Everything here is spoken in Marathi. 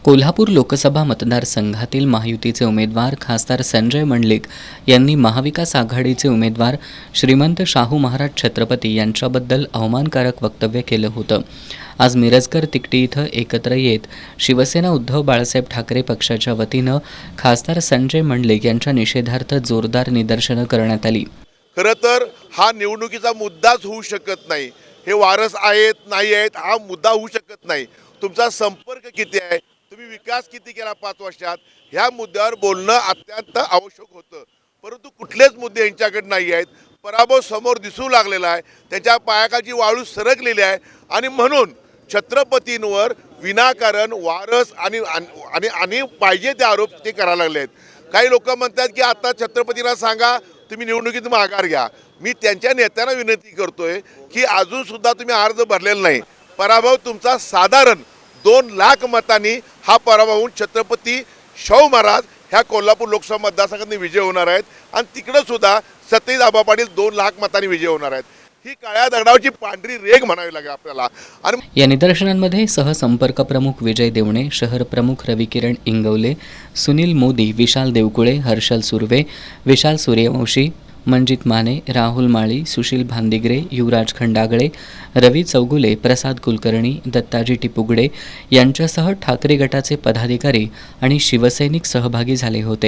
कोल्हापूर लोकसभा मतदारसंघातील महायुतीचे उमेदवार खासदार संजय मंडलिक यांनी महाविकास आघाडीचे उमेदवार श्रीमंत शाहू महाराज छत्रपती यांच्याबद्दल अवमानकारक वक्तव्य केलं होतं। आज मिरजकर तिकटी इथं एकत्र येत शिवसेना उद्धव बाळासाहेब ठाकरे पक्षाच्या वतीनं खासदार संजय मंडलिक यांच्या निषेधार्थ जोरदार निदर्शनं करण्यात आली। खरं तर हा निवडणुकीचा मुद्दाच होऊ शकत नाही। हे वारस आहेत नाही आहेत हा मुद्दा होऊ शकत नाही। तुमचा संपर्क किती आहे, तुम्ही विकास किती केला 5 वर्षात, ह्या मुद्द्यावर बोलणं अत्यंत आवश्यक होतं। परंतु कुठलेच मुद्दे यांच्याकडे नाही आहेत। पराभव समोर दिसू लागलेला आहे, त्यांच्या पायाखालची वाळू सरकलेली आहे आणि म्हणून छत्रपतींवर विनाकारण वारस आणि पाहिजे ते आरोप ते करायला लागले आहेत। काही लोक म्हणतात की आता छत्रपतींना सांगा तुम्ही निवडणुकीत माघार घ्या। मी त्यांच्या नेत्यांना विनंती करतोय की अजून सुद्धा तुम्ही अर्ज भरलेला नाही। पराभव तुमचा साधारण 2 लाख मतांनी हा पराभव होऊन छत्रपती शाहू महाराज ह्या कोल्हापूर लोकसभा मतदारसंघात विजय होणार आहेत आणि तिकडे सुद्धा सतीश आबा पाटील 2 लाख मतांनी विजय होणार आहेत। ही काळ्या दगडावरची पांढरी रेघ म्हणावी लागेल आपल्याला। आणि या निदर्शनांमध्ये सहसंपर्क प्रमुख विजय देवणे, शहर प्रमुख रविकिरण इंगवले, सुनील मोदी, विशाल देवकुळे, हर्षल सुर्वे, विशाल सूर्यवंशी, मंजित माने, राहुल माळी, सुशील भांदिगरे, युवराज खंडागळे, रवी चौगुले, प्रसाद कुलकर्णी, दत्ताजी टिपुगडे यांच्यासह ठाकरे गटाचे पदाधिकारी आणि शिवसैनिक सहभागी झाले होते।